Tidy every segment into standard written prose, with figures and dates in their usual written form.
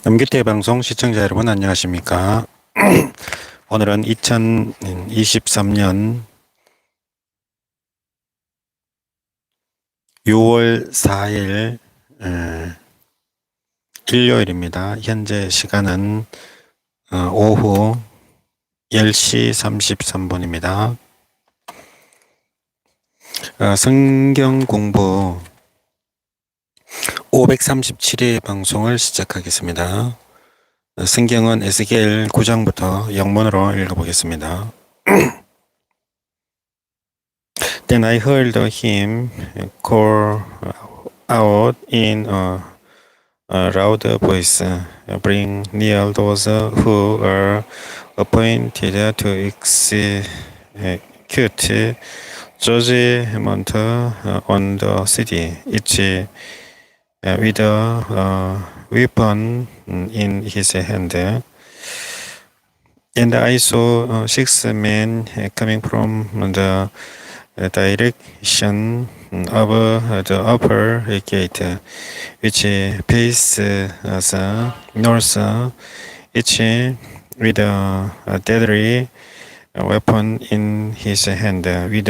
남규태방송 시청자 여러분 안녕하십니까? 오늘은 2023년 6월 4일 일요일입니다. 현재 시간은 오후 10시 33분입니다. 성경공부 537회 방송을 시작하겠습니다. 성경은 에스겔 9장부터 영문으로 읽어보겠습니다. Then I heard him call out in a loud voice, bring near those who are appointed to execute judgment on the city, each with a weapon in his hand. And I saw 6 men coming from the direction of the upper gate, which faces north, each with a deadly weapon in his hand. With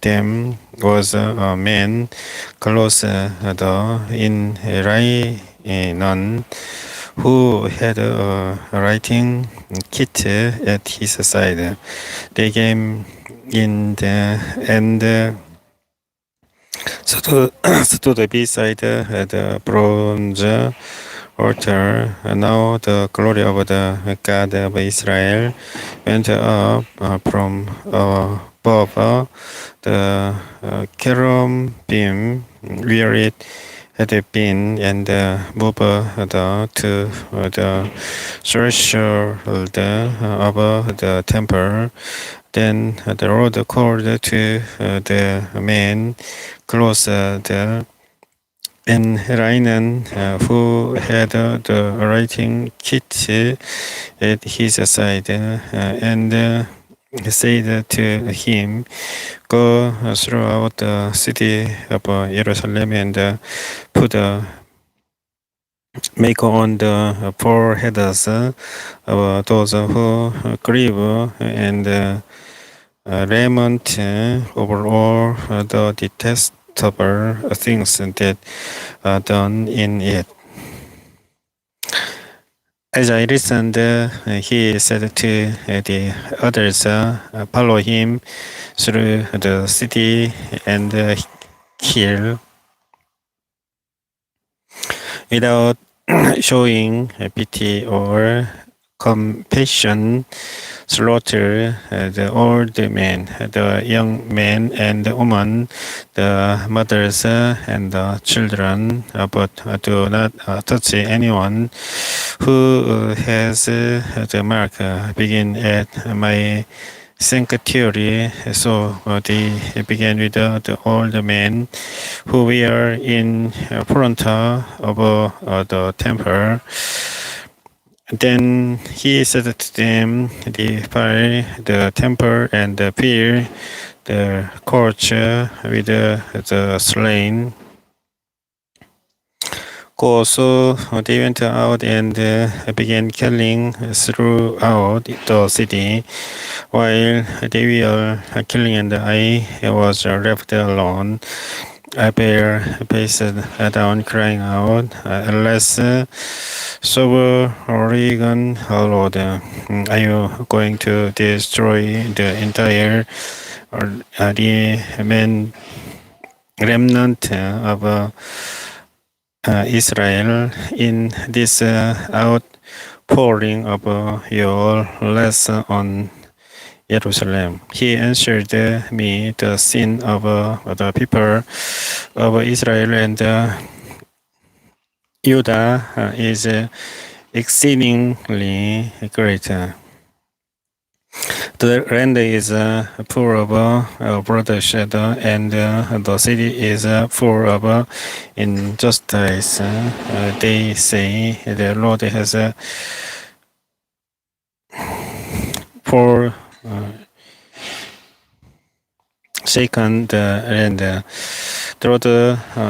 them was a man clothed in linen, who had a writing kit at his side. They came in and stood beside the bronze altar. Now the glory of the God of Israel went up from above the cherubim where it had been, and moved to the threshold of the temple. Then the Lord called to the man clothed in linen, who had the writing kit at his side, and said to him, Go throughout the city of Jerusalem and make on the foreheads of those who grieve, and lament over all the detestable things that are done in it. As I listened, he said to the others, Follow him through the city and kill, without showing pity or compassion, slaughter the old man, the young man and the woman, the mothers and the children, but do not touch anyone who has the mark. Begin at my sanctuary. So they began with the old men who were in front of the temple. Then he said to them, Defile the temple and fill the courts with the slain. So they went out and began killing throughout the city. While they were killing and I was left alone, I fell face down, crying out, Alas, sovereign Lord, are you going to destroy the entire remnant of Israel in this outpouring of your wrath on Jerusalem? He answered me, The sin of the people of Israel and Judah is exceedingly great. The land is full of bloodshed, and the city is full of injustice. They say the Lord has forsaken the land. road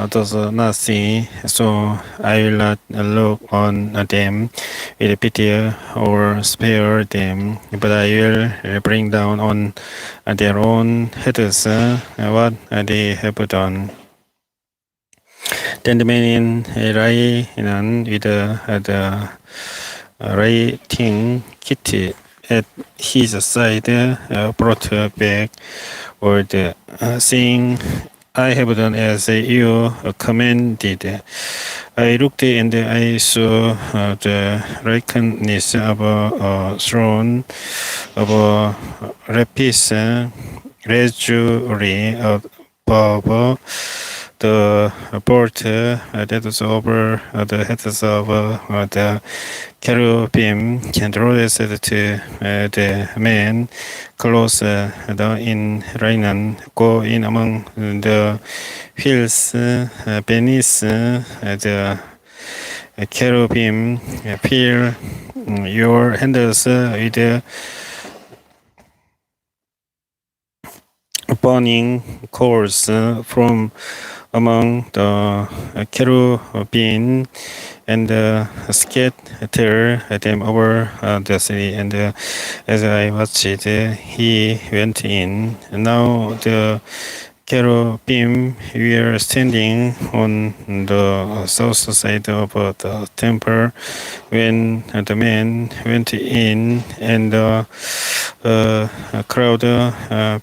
does not see, so I will not look on them with pity or spare them, but I will bring down on their own heads what they have done. Then the man in Rainan with the writing kit at his side brought back word, saying, I have done as you commanded. I looked and I saw the likeness of a throne of a lapis lazuli above the board that was over the heads of the cherubim. And the Lord said to the man close in Rainan, go in among the hills beneath the cherubim, fill your handles with burning coals from among the cherubim, and scatter them over the city. And as I watched, he went in. Now the cherubim were standing on the south side of the temple when the man went in, and the crowd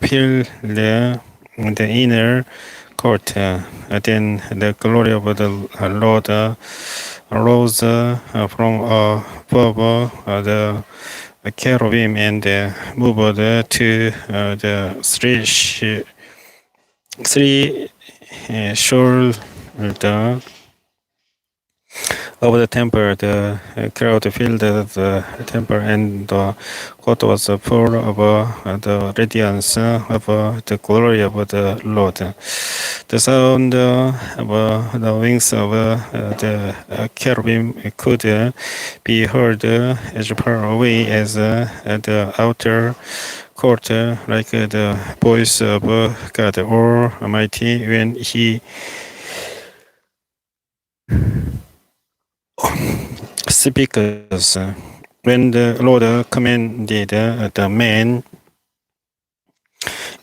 filled the inner court. Then the glory of the Lord rose from above the cherubim and moved to the three shoulder of the temple. The crowd filled the temple, and the court was full of the radiance of the glory of the Lord. The sound of the wings of the cherubim could be heard as far away as the outer court, like the voice of God Almighty when He speaks. When the Lord commanded the man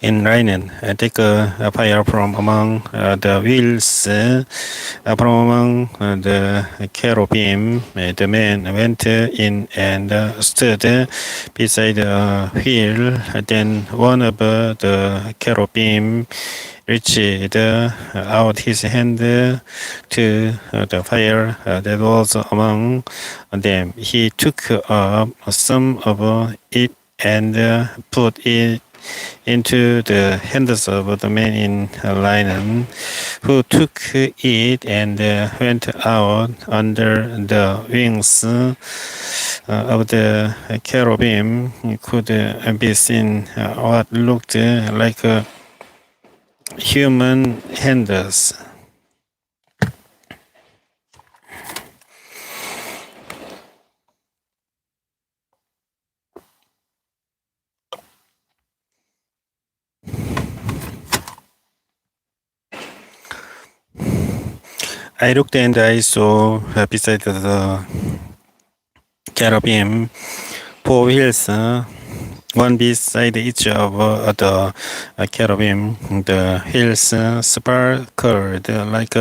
in Rainan, take a fire from among the wheels, from among the cherubim, the man went in and stood beside the wheel. Then one of the cherubim reached out his hand to the fire that was among them. He took up some of it and put it into the hands of the man in linen, who took it and went out under the wings of the cherubim. Could be seen what looked like human hands. I looked and I saw beside the cherubim 4 wheels, one beside each of the cherubim. The wheels sparkled like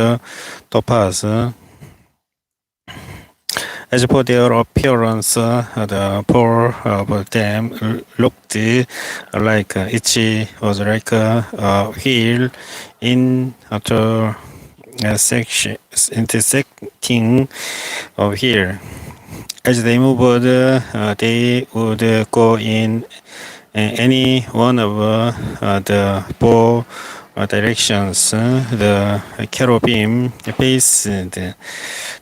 topaz. As for their appearance, the 4 of them looked like each was like a wheel in the intersecting of here. As they moved, they would go in any one of the 4 directions the cherubim faced. The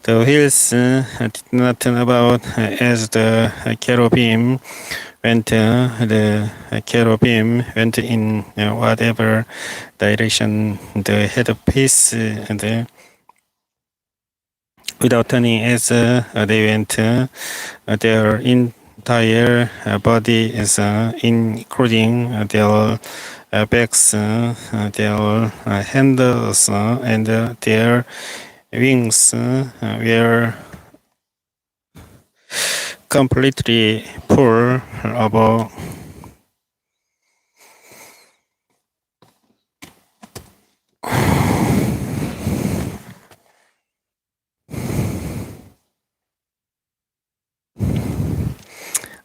wheels did not turn about as the cherubim went. The cherubim went in whatever direction the head faced, without turning as they went. Their entire body is including their backs, their hands, and their wings were completely full of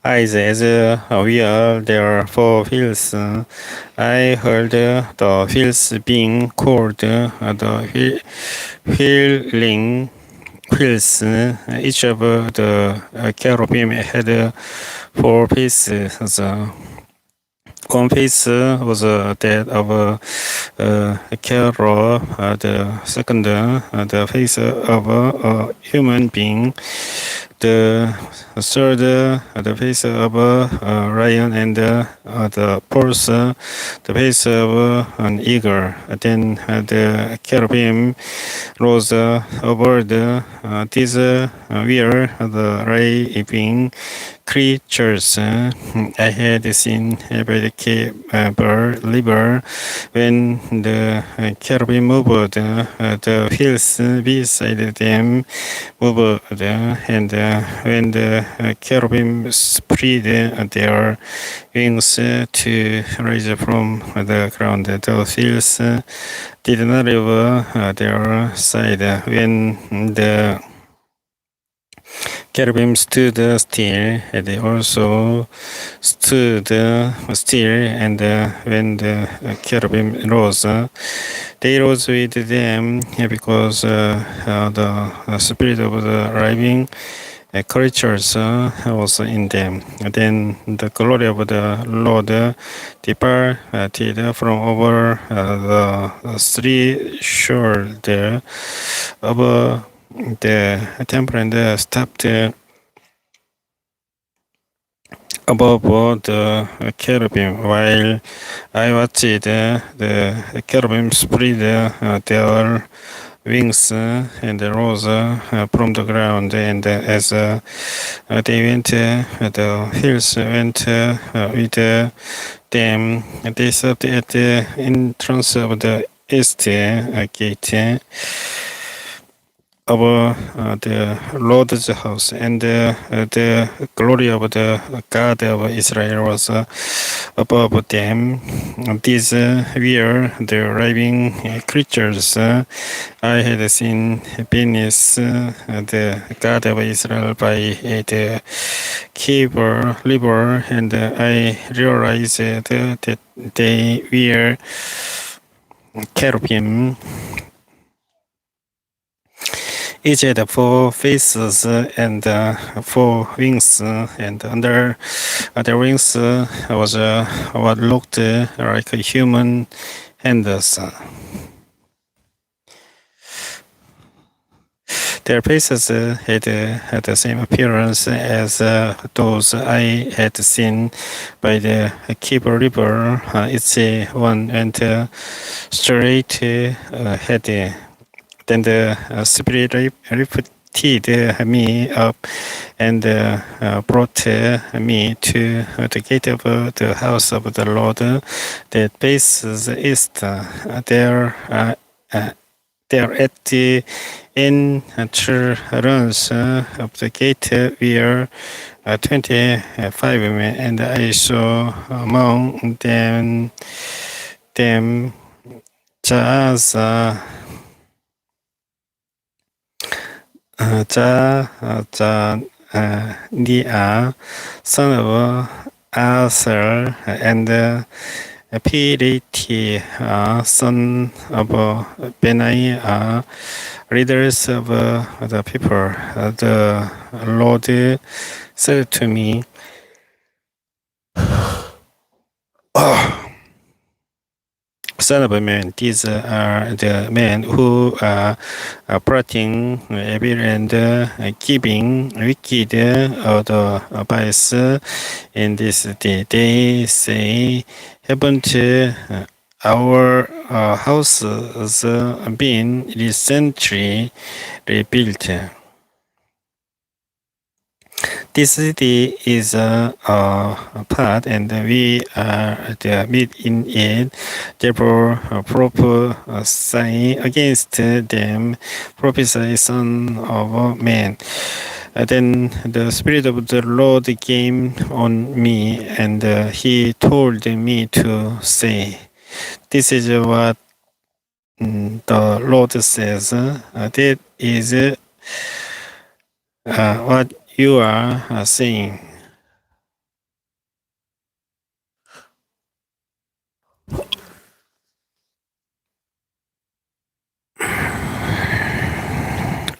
eyes as well their four wheels. I heard the wheels being called the wheeling wheels. Each of the cherubim had four pieces. One piece was that of a cherub, the second the face of a human being, the third the face of a lion, and the fourth the face of an eagle. Then the cherubim rose over these were the living creatures I had seen by the river when the cherubim moved, the hills beside them moved, and when the cherubim spread their wings to rise from the ground, the hills did not leave their side. When the cherubim stood still, they also stood still, and when the cherubim rose, they rose with them because the spirit of the living creatures was in them. Then the glory of the Lord departed from over the threshold of the temple and stopped above the cherubim. While I watched the cherubim spread their wings and rose from the ground, and as they went, the hills went with them. They stopped at the entrance of the east gate of the Lord's house, and the glory of the God of Israel was above them. These were the living creatures I had seen beneath the God of Israel by the Kidron river, and I realized that they were cherubim. Each had four faces and four wings, and under their wings was what looked like human hands. Their faces had the same appearance as those I had seen by the Kidron river. Each one went straight ahead. Then the Spirit lifted me up and brought me to the gate of the house of the Lord that faces east. There at the entrance of the gate were 25 men, and I saw among them Nia, son of Asher, and Piriti, son of Benaiah, leaders of the people. The Lord said to me, "Son of man, these are the men who are plotting evil and giving wicked advice in this day. They say, haven't our houses been recently rebuilt? This city is a part, and we are the meat in it. Therefore, prophesy against them, prophesy, son of man. Then the Spirit of the Lord came on me, and he told me to say, "This is what the Lord says. That is what you are saying.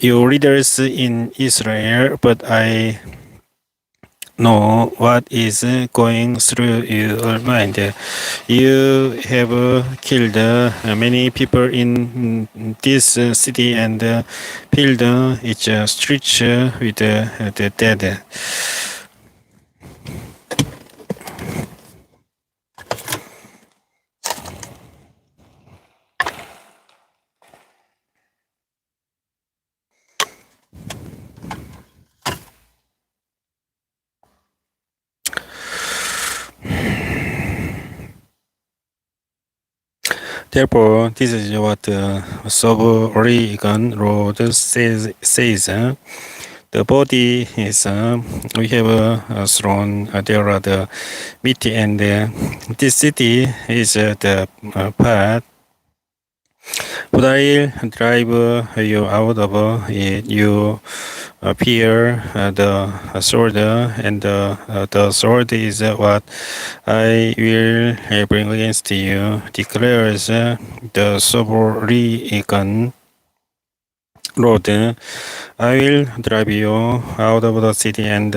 You readers in Israel, but I know what is going through your mind. You have killed many people in this city and filled its streets with the dead." Therefore, this is what the sovereign Lord says. The body is we have thrown there are the meat, and this city is the part. But I'll drive you out of it. You fear the sword, and the sword is what I will bring against you, declares the sovereign Lord. I will drive you out of the city and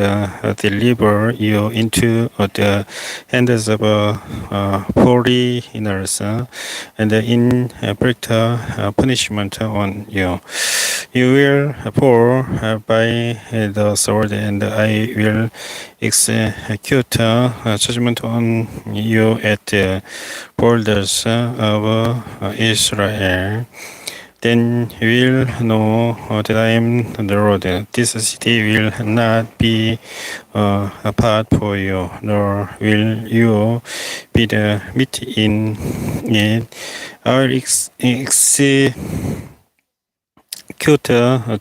deliver you into the hands of foreigners, and inflict punishment on you. You will fall by the sword, and I will execute judgment on you at the borders of Israel. Then you will know that I am the Lord. This city will not be a part for you, nor will you be the meat in it. I will execute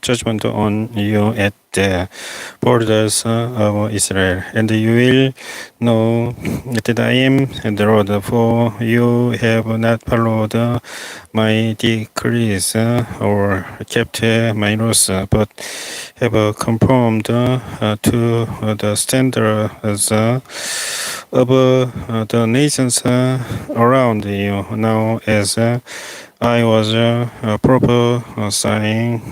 judgment on you at the borders of Israel, and you will know that I am the Lord, for you have not followed my decrees or kept my laws, but have conformed to the standards of the nations around you. Now, as I was prophesying,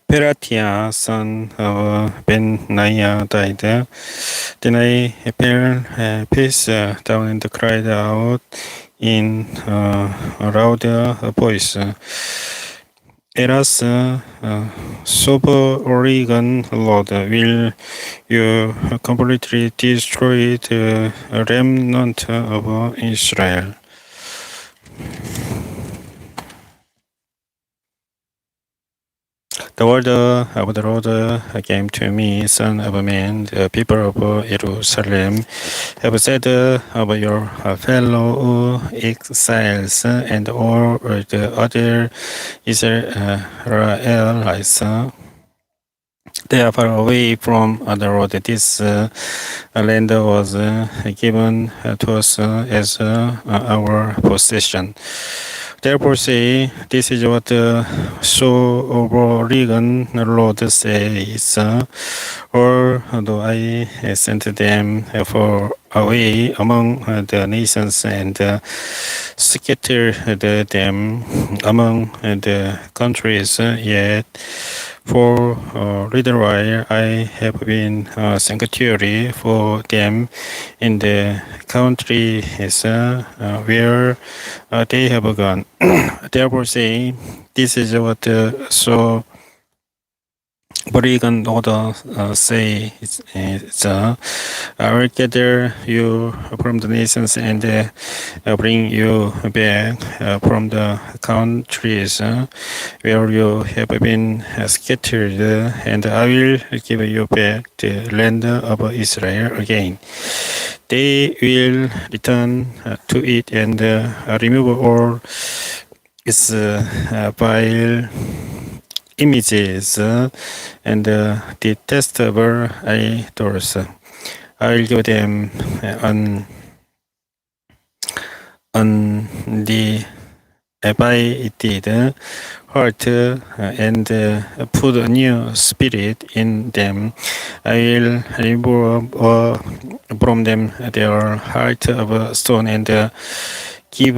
Peratia, son of Benaiah, died. Then I fell face down and cried out in a loud voice, "Alas, sovereign Lord, will you completely destroy the remnant of Israel?" The word of the Lord came to me, "Son of man, the people of Jerusalem have said of your fellow exiles and all the other Israelites, they are far away from the Lord. This land was given to us as our possession. Therefore say, this is what the sovereign Lord says, although I sent them far away among the nations and scattered them among the countries, yet for a little while I have been a sanctuary for them in the countries where they have gone. Therefore say, this is what the Burigan order say I will gather you from the nations and bring you back from the countries where you have been scattered, and I will give you back the land of Israel again. They will return to it and remove all its vile images and detestable idols. I will give them undivided heart and put a new spirit in them. I will remove from them their heart of stone and give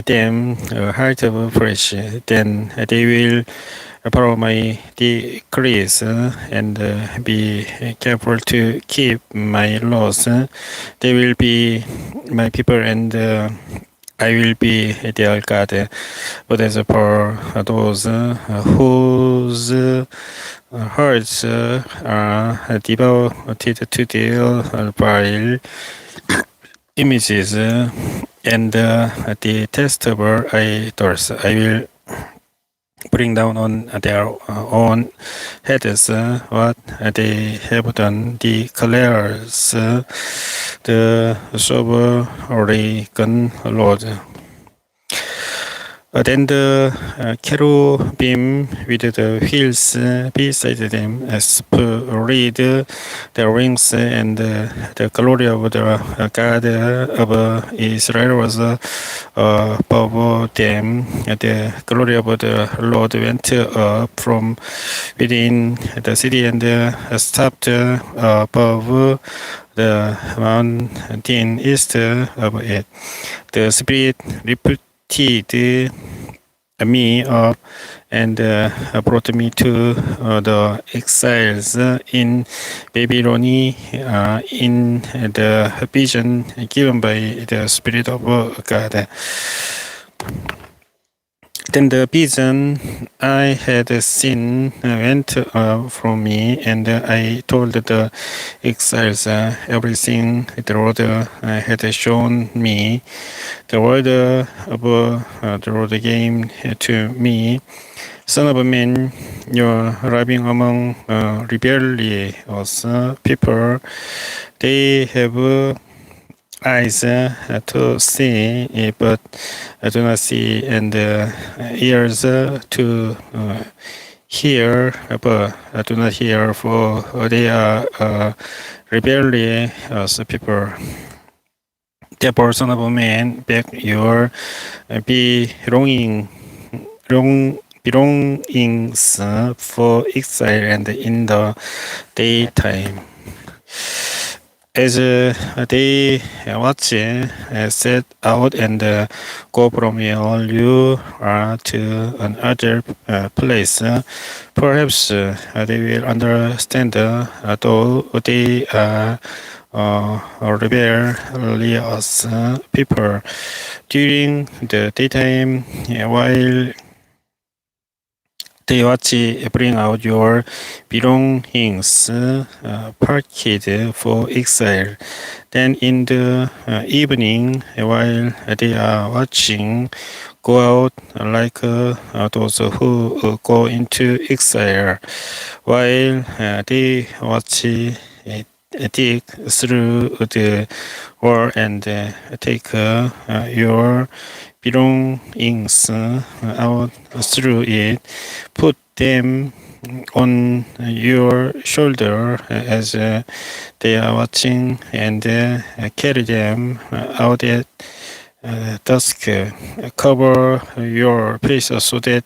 them a heart of flesh. Then they will follow my decrees and be careful to keep my laws. They will be my people and I will be their God. But as for those whose hearts are devoted to their vile images and detestable idols, I will bring down on their own heads what they have done, declares the sovereign Lord. Then the cherubim with the wheels beside them spread their wings, and the glory of the God of Israel was above them. The glory of the Lord went up from within the city and stopped above the mountain east of it. The Spirit lifted me up and brought me to the exiles in Babylonia in the vision given by the Spirit of God. Then the vision I had seen went from me, and I told the exiles everything the Lord had shown me. The word of the Lord came to me. Son of man, you are living among rebellious people. They have eyes to see, but do not see, and ears to hear, but do not hear, for they are rebellious people. Therefore, Son of man, beg your belongings for exile and in the daytime. As they watch, set out and go from where you are to another place. Perhaps they will understand, though they are rebellious people. During the daytime, while they watch, bring out your belongings, packed for exile. Then in the evening, while they are watching, go out like those who go into exile. While they watch, dig through the wall and take your belongings out through it, put them on your shoulder as they are watching, and carry them out at dusk. Cover your face so that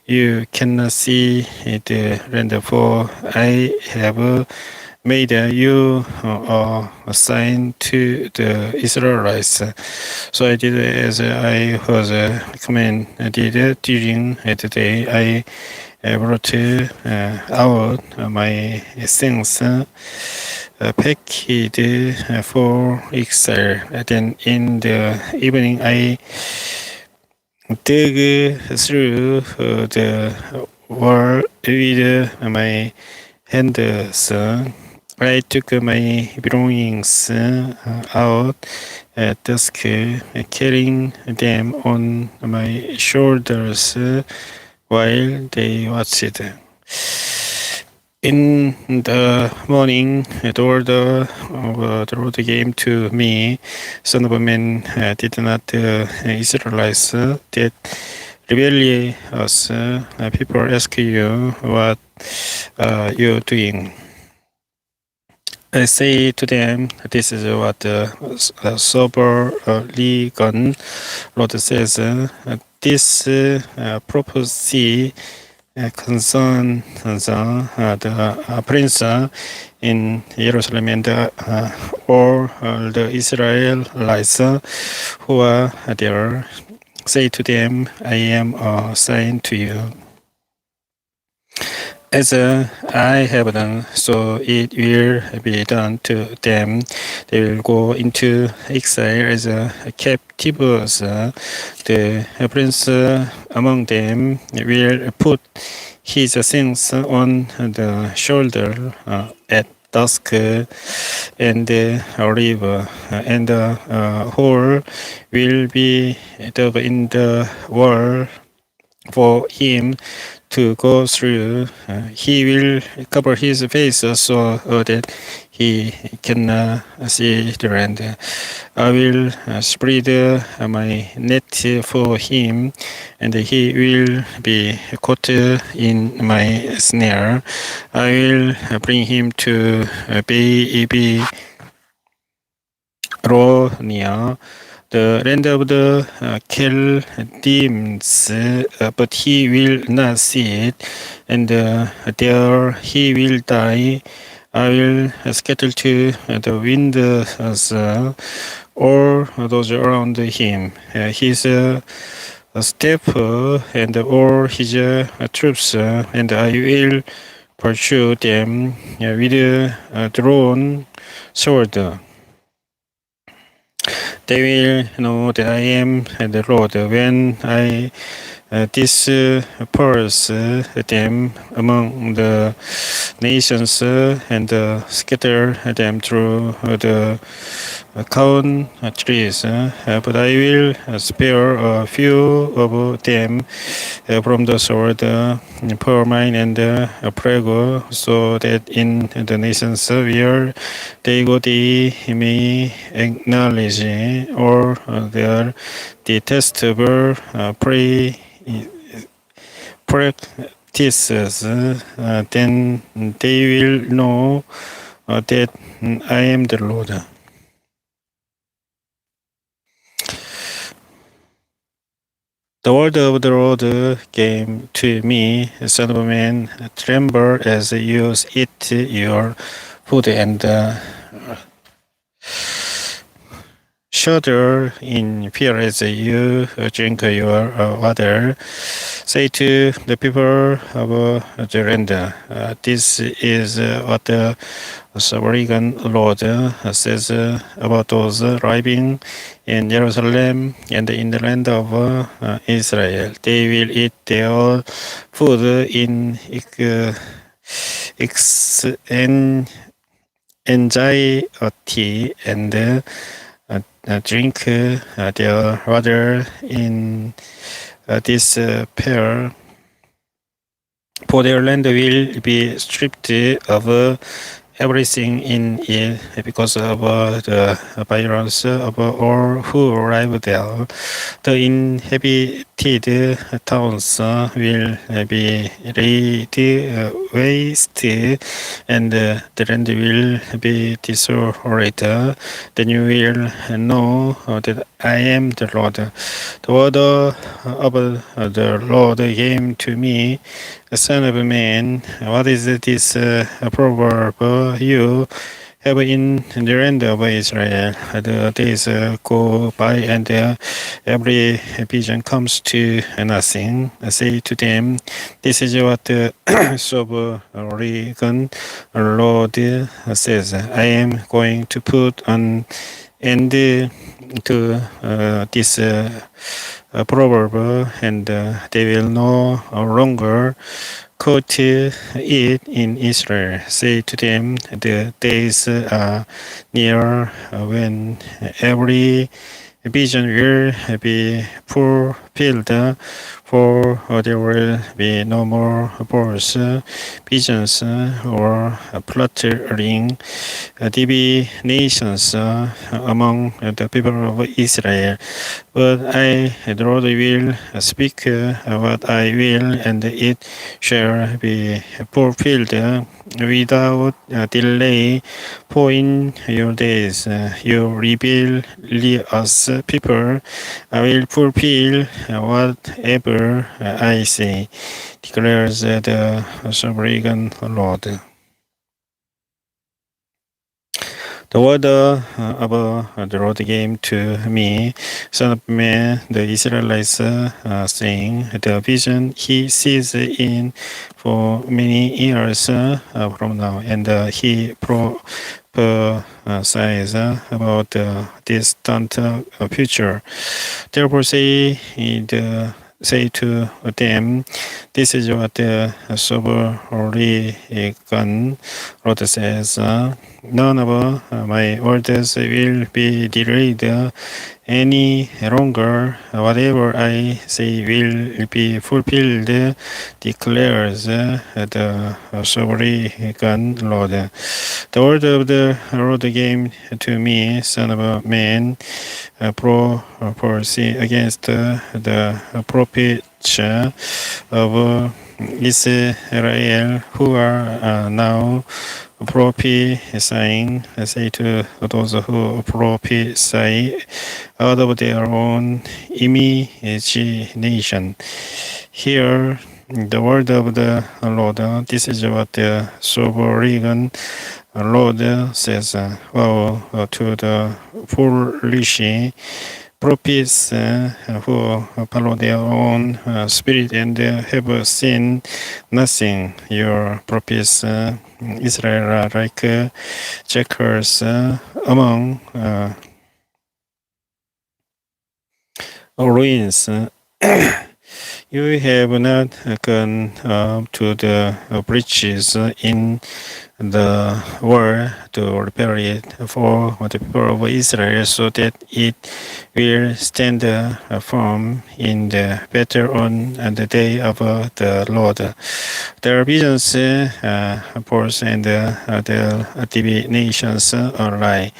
you cannot see the land, for I have made you a sign to the Israelites. So I did as I was commanded during the day. I brought out my things packed for exile. Then in the evening I dug through the wall with my hands. I took my belongings out at dusk, carrying them on my shoulders while they watched. In the morning, the order of the Lord came to me, Son of man, did not the Israelites that rebellious people ask you, what are you doing? I say to them, this is what the sovereign Lord says. This prophecy concerns the prince in Jerusalem and all the Israelites who are there. Say to them, I am a sign to you. As I have done, so it will be done to them. They will go into exile as captives. The prince among them will put his things on the shoulder at dusk and leave, and the hole will be dug in the wall for him to go through. He will cover his face so that he can see the land. I will spread my net for him, and he will be caught in my snare. I will bring him to Babylonia, the land of the Chaldeans, but he will not see it, and there he will die. I will scatter to the winds all those around him, his staff and all his troops, and I will pursue them with a drawn sword. They will know that I am the Lord when I disperse them among the nations and scatter them through the countries. But I will spare a few of them from the sword, famine, and plague, so that in the nations where they go, they may acknowledge all their detestable practices. Then they will know that I am the Lord. The word of the Lord came to me, Son of man, tremble as you eat your food and shudder in fear as you drink your water. Say to the people of the land, this is what the sovereign Lord says about those arriving in Jerusalem and in the land of Israel. They will eat their food in anxiety and drink their water in despair. For their land will be stripped of everything in it because of the violence of all who arrive there. The inhabited towns will be laid waste, and the land will be desolate. Then you will know that I am the Lord. The word of the Lord came to me, Son of man, what is this proverb you have in the land of Israel? The days go by and every vision comes to nothing. Say to them, this is what the sovereign Lord says. I am going to put an end to this proverb, and they will no longer quote it in Israel. Say to them, the days are near when every vision will be fulfilled, for there will be no more false visions or flattering divinations among the people of Israel. But I, the Lord, will speak what I will, and it shall be fulfilled without delay. For in your days you rebellious people, I will fulfill whatever I say, declares the sovereign Lord. The word of the Lord came to me, Son of man, the Israelites saying, the vision he sees in for many years from now, and he prophesies about the distant future. Therefore say to them, this is what the sovereign Lord says, none of my orders will be delayed any longer. Whatever I say will be fulfilled, declares the sovereign Lord. The word of the Lord came to me, Son of a man, prophecy against the prophets of Israel who are now prophesying. Say to those who prophesy out of their own imagination, hear the word of the Lord. This is what the sovereign Lord says. Woe to the foolish prophets who follow their own spirit and have seen nothing. Your prophets, Israel, are like jackals among ruins. You have not gone up to the breaches in the wall to repair it for the people of Israel, so that it will stand firm in the battle on the day of the Lord. Their visions false, and their divinations are lie.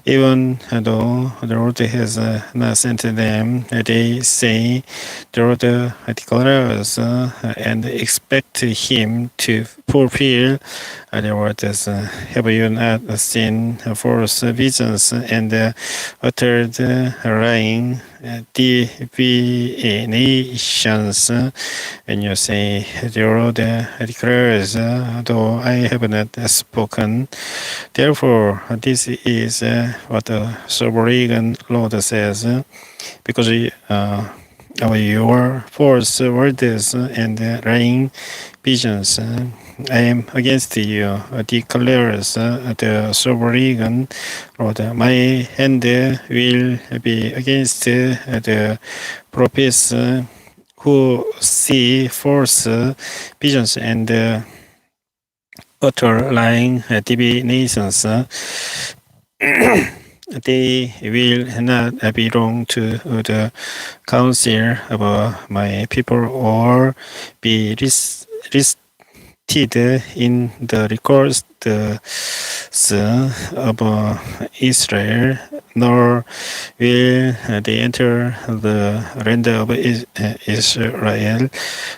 Even though the Lord has not sent them, they say the Lord declares and expect him to fulfill their words. Have you not seen false visions and uttered lying divinations? When you say the Lord declares, though I have not spoken. Therefore, this is what the sovereign Lord says, because of your false words and lying visions, I am against you, declares the sovereign Lord. My hand will be against the prophets who see false visions and utter lying divinations. They will not belong to the council of my people or be listed in the records of Israel, nor will they enter the land of Israel.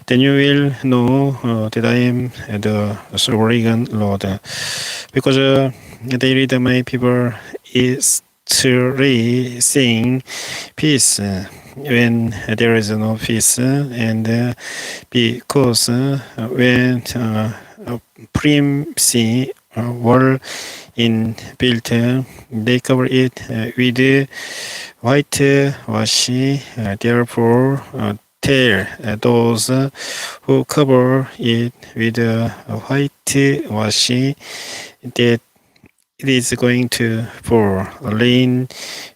Then you will know that I am the sovereign Lord, because they lead my people astray, saying peace when there is no peace, and because when primacy wall in built, they cover it with whitewash. Therefore, tell those who cover it with whitewash that it is going to pour. Rain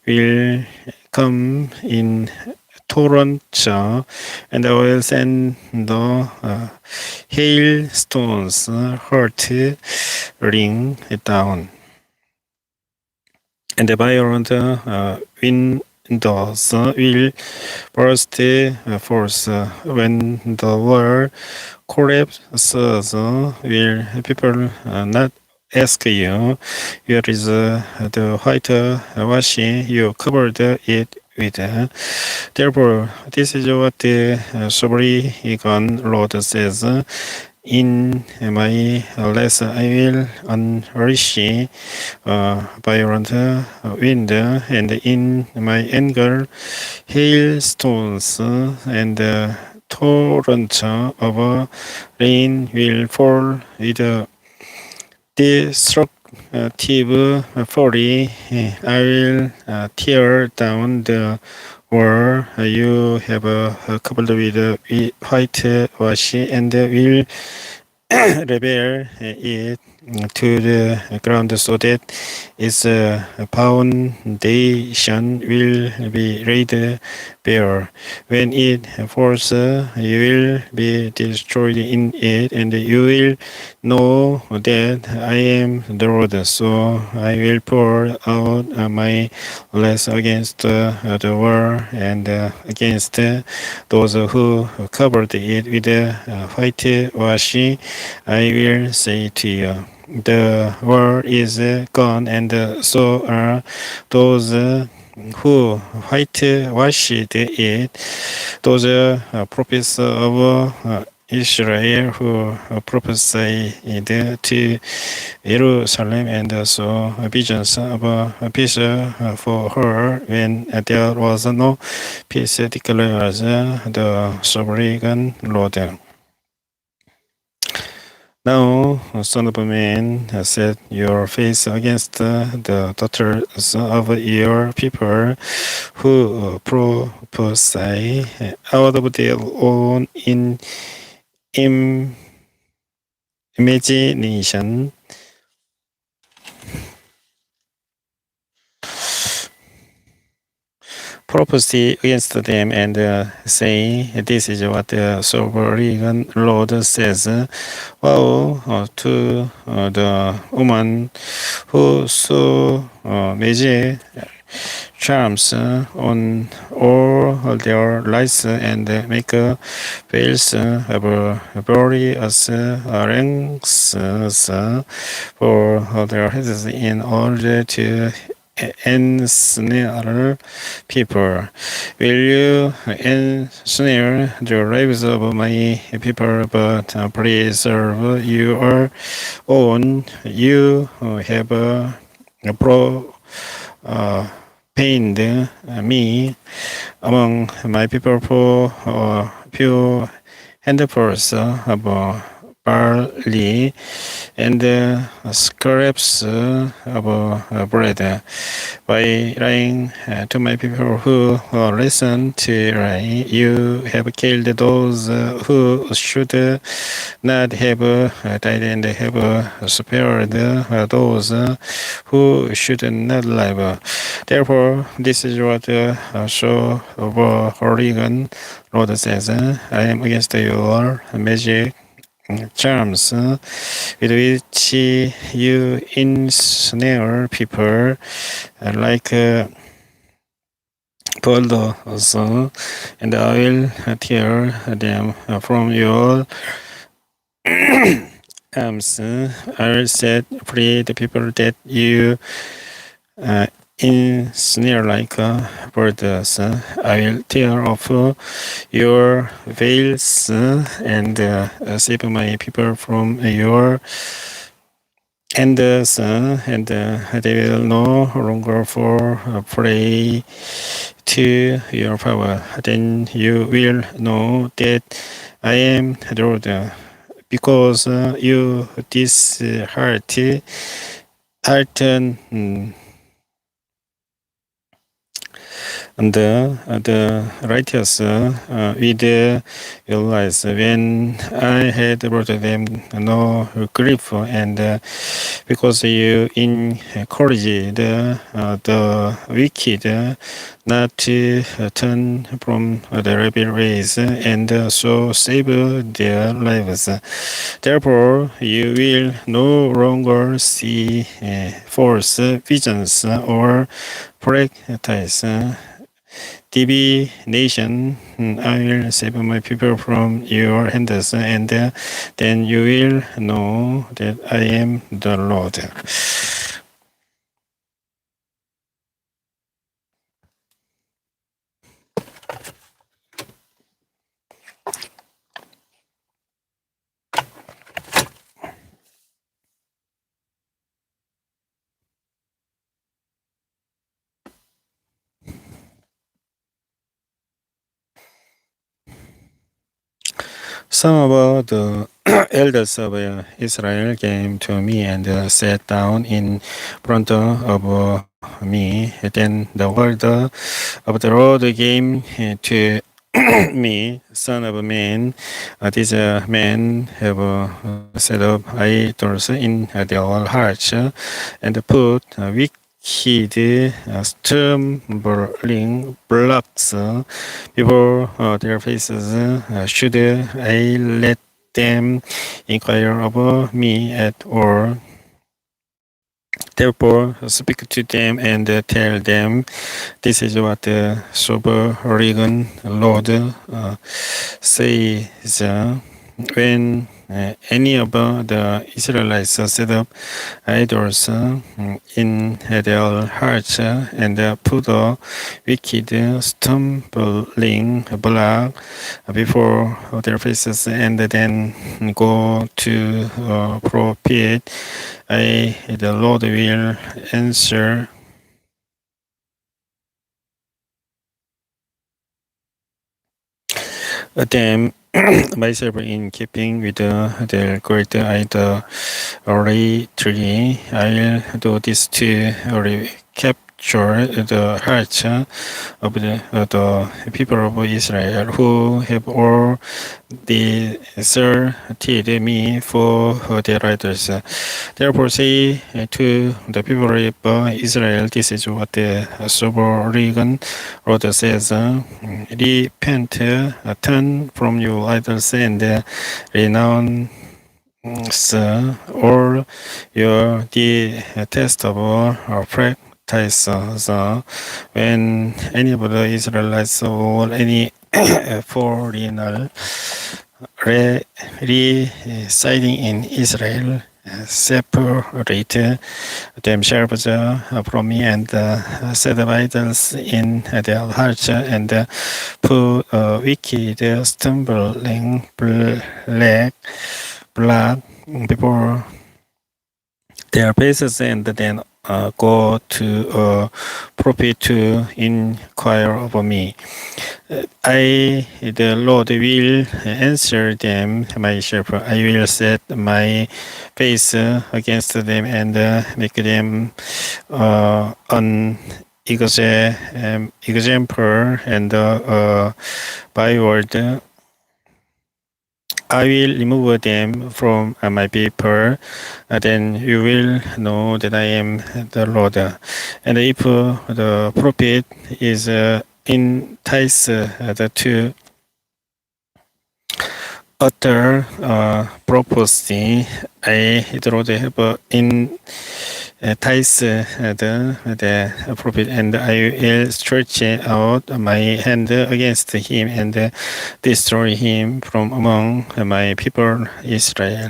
will come in torrents, and I will send the hailstones, hurtling down, and the violent winds will burst forth. When the world collapses, will people not ask you, where is the whitewashing you covered it with? Therefore, this is what the sovereign Lord says. In my last I will unleash violent wind, and in my anger hailstones and torrents of rain will fall with destructive fury. I will tear down the wall you have covered with whitewash, and will repair it to the ground so that its foundation will be laid bare. When it falls, you will be destroyed in it, and you will know that I am the Lord. So I will pour out my wrath against the world and against those who covered it with whitewash. I will say to you, the world is gone, and so are those who whitewashed it. Those prophets of Israel who prophesied to Jerusalem, and saw visions of peace for her when there was no peace, declares the sovereign Lord. Now, son of man, set your face against the daughters of your people who prophesy out of their own imagination. Prophecy against them and say, this is what the sovereign Lord says. Woe to the woman who saw magic charms on all their lights and make veils of glorious ranks for their heads in order to ensnare people. Will you ensnare the lives of my people, but preserve your own? You have pained me among my people for few handfuls of barley and scraps of bread. By lying to my people who listen to lie, you have killed those who should not have died, and have spared those who should not live. Therefore, this is what so Oregon Lord says: I am against your magic charms with which you ensnare people like bulldogs, and I will tear them from your arms. I will set free the people that you ensnare like birds. I will tear off your veils and save my people from your hands, and they will no longer fall prey to your power. Then you will know that I am the Lord, because you dishearten And the righteous with realize when I had brought them no grief, and because you encouraged the wicked not to turn from the rebel ways, and so save their lives. Therefore, you will no longer see false visions or practice divination. I will save my people from your hands, and then you will know that I am the Lord. Some of the elders of Israel came to me and sat down in front of me. Then the word of the Lord came to me, son of man. These men have set up idols in their hearts and put wicked stumbling blocks before their faces. Should I let them inquire of me at all? Therefore, speak to them and tell them, this is what the sovereign Lord says. When any of the Israelites set up idols in their hearts and put a wicked stumbling block before their faces, and then go to prophet, the Lord will answer them myself in keeping with the great idolatry. I'll do this to recapture the hearts of the people of Israel who have all deserted me for their idols. Therefore say to the people of Israel, this is what the sovereign Lord says, repent, turn from your idols, and renounce all your detestable practices. When any of the Israelites or any foreigner residing in Israel separate themselves from me and set up idols in their hearts and put wicked stumbling block before their faces, and then go to a prophet to inquire of me. I, the Lord, will answer them myself. I will set my face against them and make them an example and byword. I will remove them from my people. Then you will know that I am the Lord. And if the prophet is enticed to utter prophecy, I, the Lord, have entice the prophet, and I will stretch out my hand against him and destroy him from among my people Israel.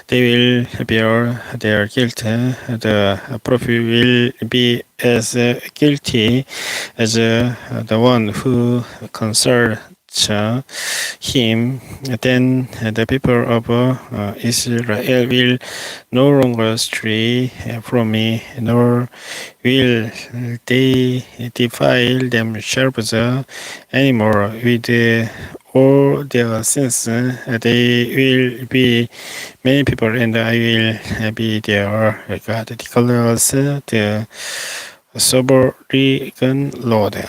They will bear their guilt. The prophet will be as guilty as the one who consults him. Then the people of Israel will no longer stray from me, nor will they defile themselves anymore with all their sins. They will be many people, and I will be their God, declares the sovereign Lord.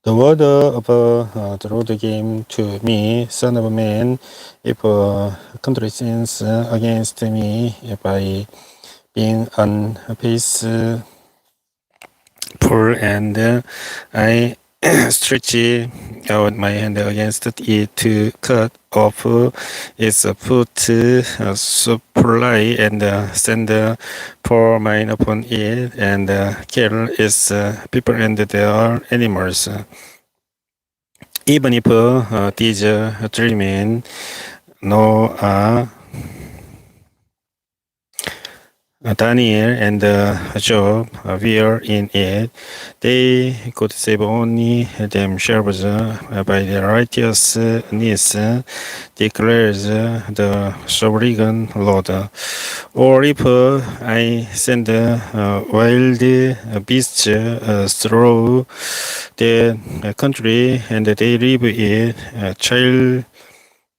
The word of the Lord came to me, Son of man, if contradictions against me by being unfaithful, and I stretch out my hand against it to cut off its foot supply and send for mine upon it and kill its people and their animals. Even if these three men, Noah, Daniel, and Job were in it, they could save only themselves by their righteousness, declares the sovereign Lord. Or if I send wild beasts through the country and they live in child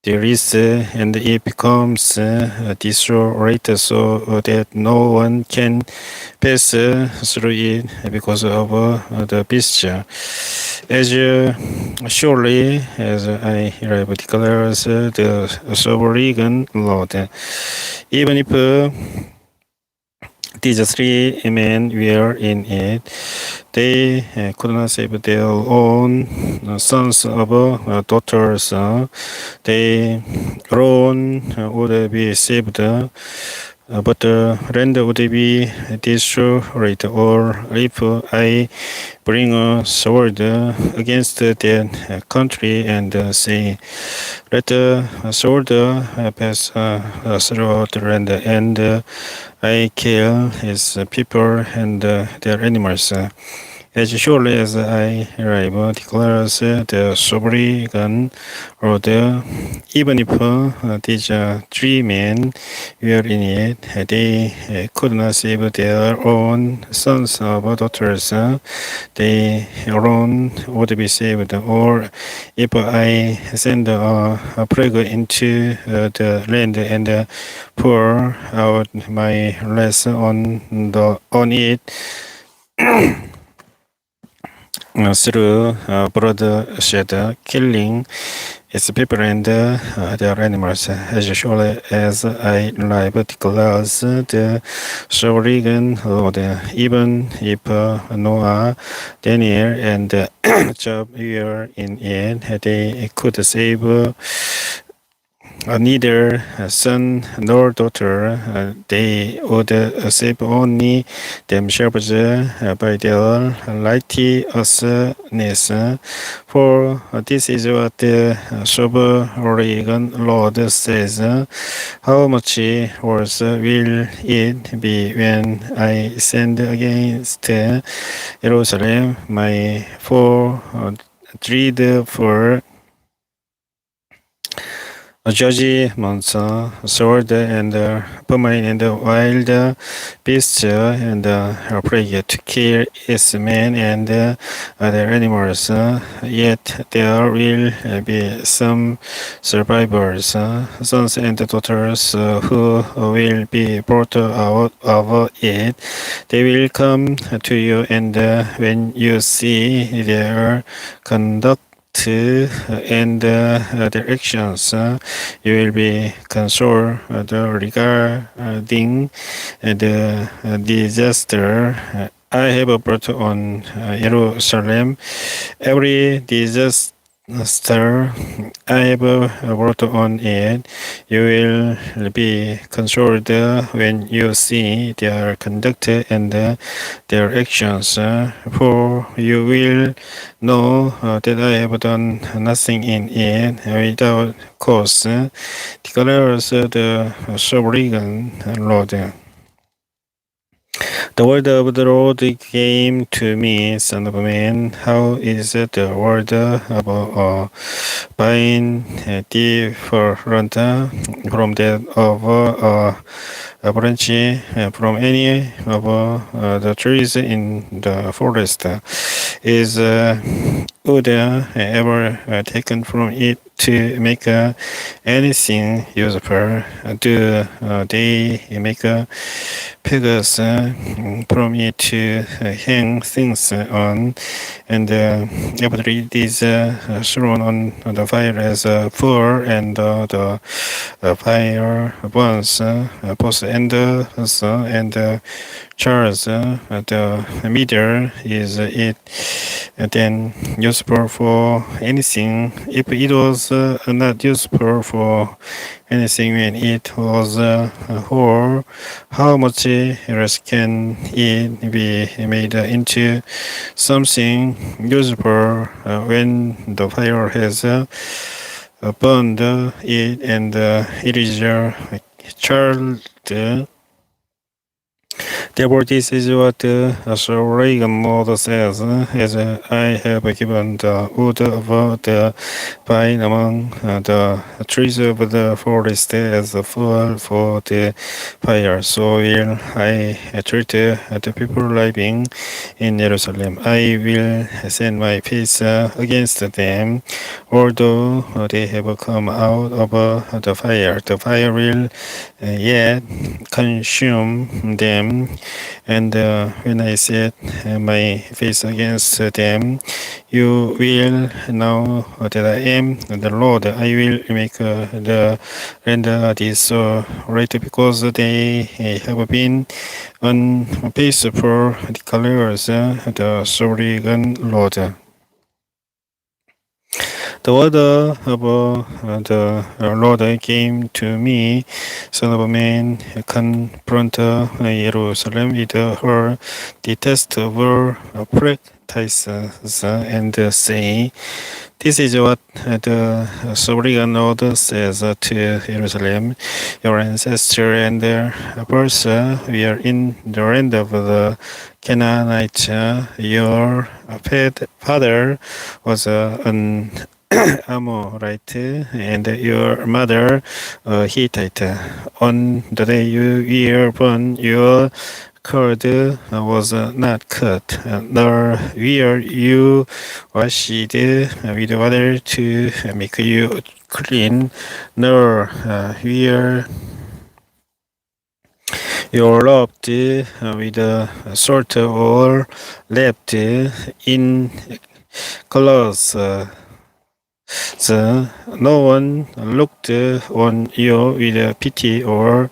there is and it becomes desolate so that no one can pass through it because of the beast. As surely as I declares the sovereign Lord, even if these three men were in it, they could not save their own sons or daughters. They alone would be saved, but the land would be destroyed. Or if I bring a sword against that country and say, let the sword pass through the land, and I kill his people and their animals. As surely as I arrive, declares the sovereign Lord, even if these three men were in it, they could not save their own sons or daughters. They alone would be saved. Or if I send a plague into the land and pour out my wrath on it, through bloodshed, killing its people and their animals, as surely as I live, declares the sovereign Lord. Even if Noah, Daniel, and Job were in it, they could save neither son nor daughter. They would save only themselves by their righteousness. For this is what the sovereign Lord says. How much worse will it be when I send against Jerusalem my dreadful judgments, sword and famine and wild beasts and plague to kill its men and other animals. Yet there will be some survivors, sons and daughters who will be brought out of it. They will come to you, and when you see their conduct and their actions, you will be concerned regarding the disaster I have brought on Jerusalem. Every disaster I have brought on it, you will be concerned when you see their conduct and their actions, for you will know that I have done nothing in it without cause, declares the sovereign Lord. The word of the Lord came to me, Son of man. How is the word of a vine different from that of a branch from any of the trees in the forest? is wood ever taken from it to make anything useful? Do they make pegs from it to hang things on? And after it is thrown on the fire as fuel, and the fire burns both ends, and Charles, the middle, is it then useful for anything? If it was not useful for anything when it was whole, how much else can it be made into something useful when the fire has burned it and it is charred? Therefore, this is what Sir Reagan Moore says, as I have given the wood of the pine among the trees of the forest as a fuel for the fire, so will I treat the people living in Jerusalem. I will send my face against them, although they have come out of the fire. The fire will yet consume them, and when I set my face against them, you will know that I am the Lord. I will make the land desolate because they have been unfaithful, declares the sovereign Lord. The word of the Lord came to me, Son of man, confront Jerusalem with her detestable practices, and say, this is what the sovereign Lord says to Jerusalem. Your ancestor and their birth were in the land of the Canaanites. Your father was an Amorite, and your mother Hittite. On the day you were born, your cord was not cut, nor were you washed with water to make you clean, nor were you rubbed with salt or left in clothes. No one looked on you with pity or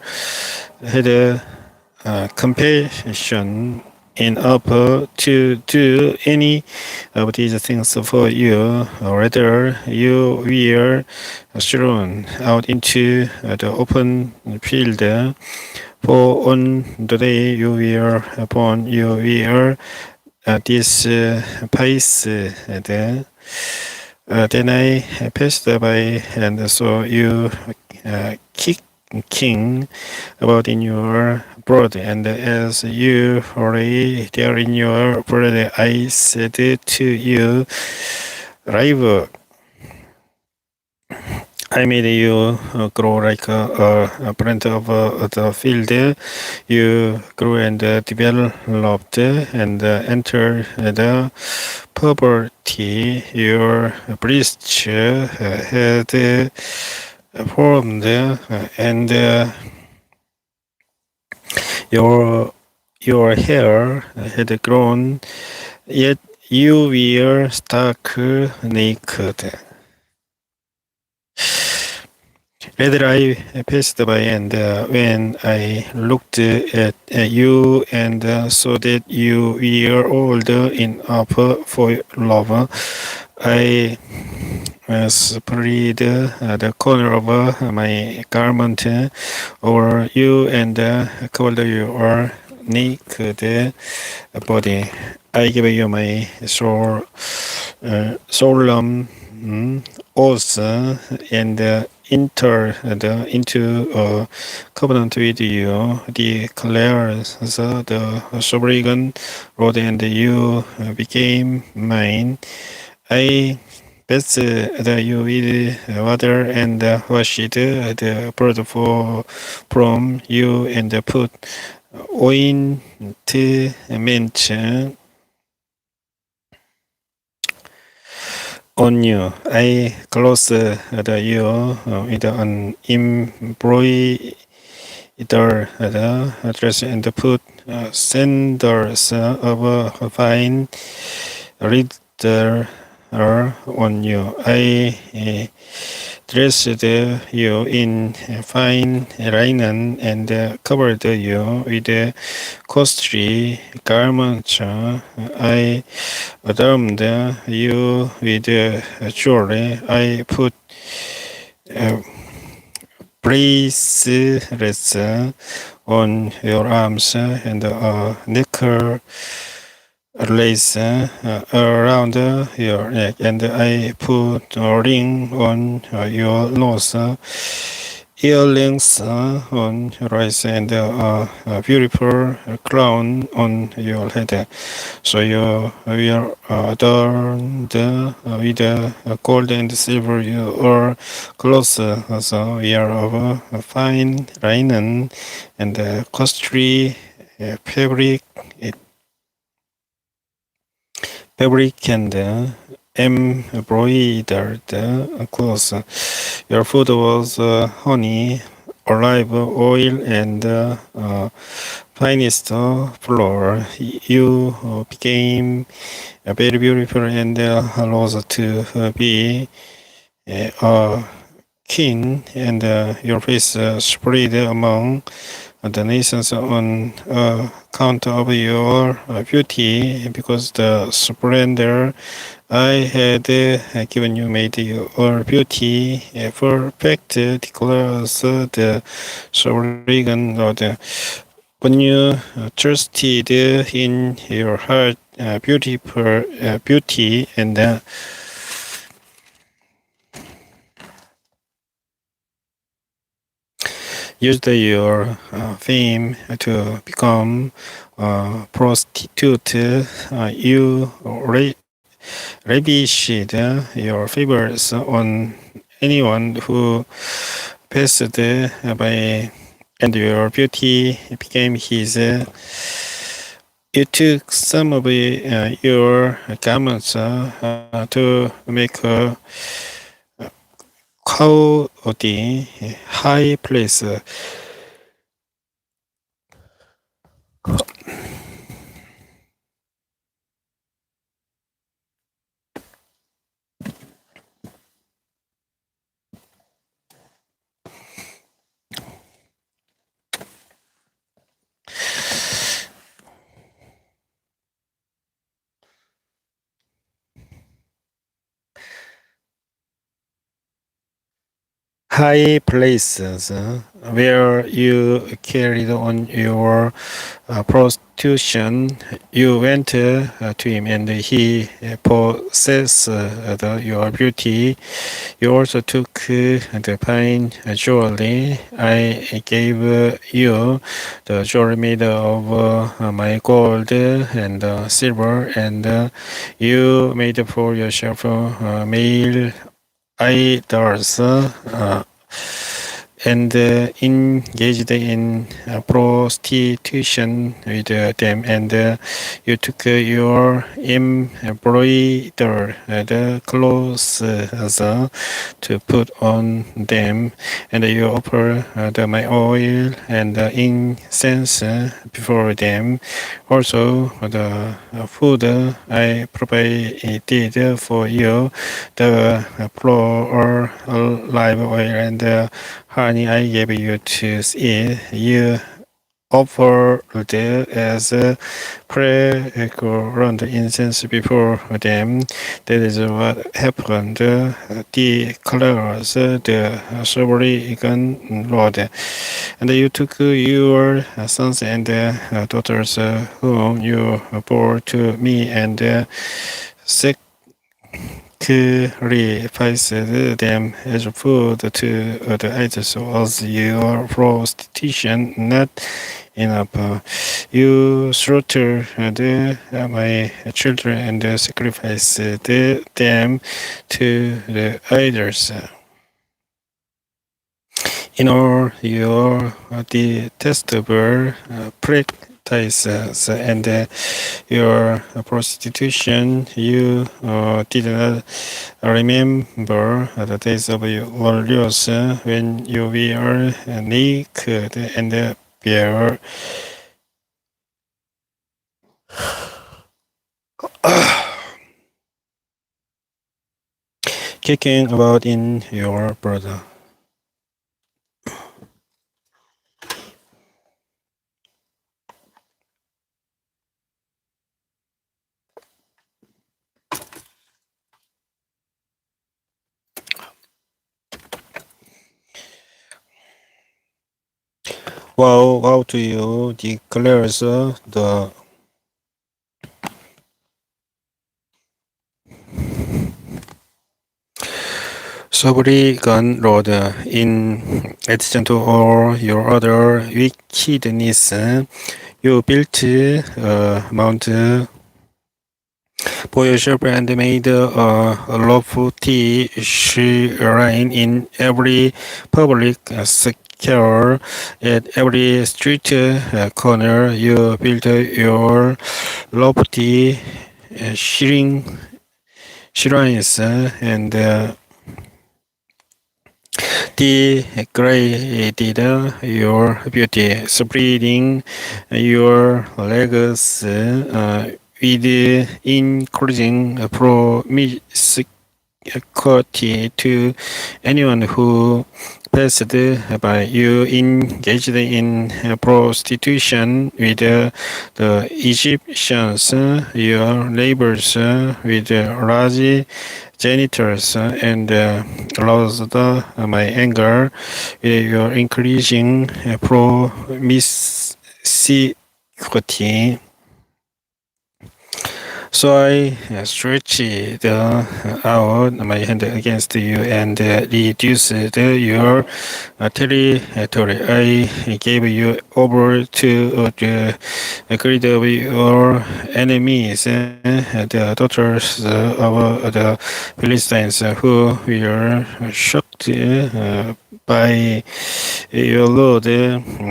had compassion enough to do any of these things for you. Rather, you were thrown out into the open field. For on the day you were born, you were despised. Then I passed by and saw you kicking about in your blood, and as you lay there in your blood, I said to you, Live. I made you grow like a plant of the field. You grew and developed and entered the poverty. Your breasts had formed, and your hair had grown, yet you were stark naked. Later I passed by, and when I looked at you and saw that you were old enough for love, I spread the corner of my garment over you and covered your naked body. I give you my solemn oath and enter into a covenant with you, declares the sovereign Lord, and you became mine. I bathed you with water and washed the blood from you and put ointment on you. I close the you with an embroidered dress and put sandals of fine leather on you. I dressed you in fine linen and covered you with costly garments. I adorned you with jewelry. I put uh, bracelets on your arms and a necklace lace around your neck, and I put a ring on your nose, earrings on your eyes, and a beautiful crown on your head. So you are adorned with gold and silver. Your clothes also we are of fine linen and costly fabric. Fabric and embroidered clothes. Your food was honey, olive oil, and finest flour. You became very beautiful and rose to be a king, and your face spread among the nations on account of your beauty, because the splendor I had given you made your beauty perfect, declares the sovereign Lord. When you trusted in your heart beautiful beauty and used your fame to become a prostitute, you lavished your favors on anyone who passed by, and your beauty became his. You took some of your garments to make a cloudy high place. High places where you carried on your prostitution. You went to him, and he possessed your beauty. You also took the fine jewelry. I gave you the jewelry made of my gold and silver, and you made for yourself male idols and engaged in prostitution with them, and you took your embroidered clothes to put on them, and you offer my oil and incense before them. Also, the food I provided for you, the flour, olive oil, and honey I gave you to eat, you offered as a fragrant incense before them. That is what happened, declares the sovereign Lord. And you took your sons and daughters whom you bore to me, and sacrificed them as food to the idols. Was your prostitution not enough? You slaughtered my children and sacrificed them to the idols. In all your detestable advertises and your prostitution. You did not remember the days of your youth when you were naked and bare, kicking about in your brother. Well, how do you declare the sovereign Lord in addition to all your other wickedness? You built a mount for yourself and made a lofty shrine in every public square, at every street corner. You built your lofty shrines and degraded your beauty, spreading your legs with increasing promiscuity to anyone who passed by. You engaged in prostitution with the Egyptians, your neighbors with large genitals, and aroused my anger with your increasing promiscuity. So I stretched out my hand against you and reduced your territory. I gave you over to the greed of your enemies, the daughters of the Philistines, who were shocked by your Lord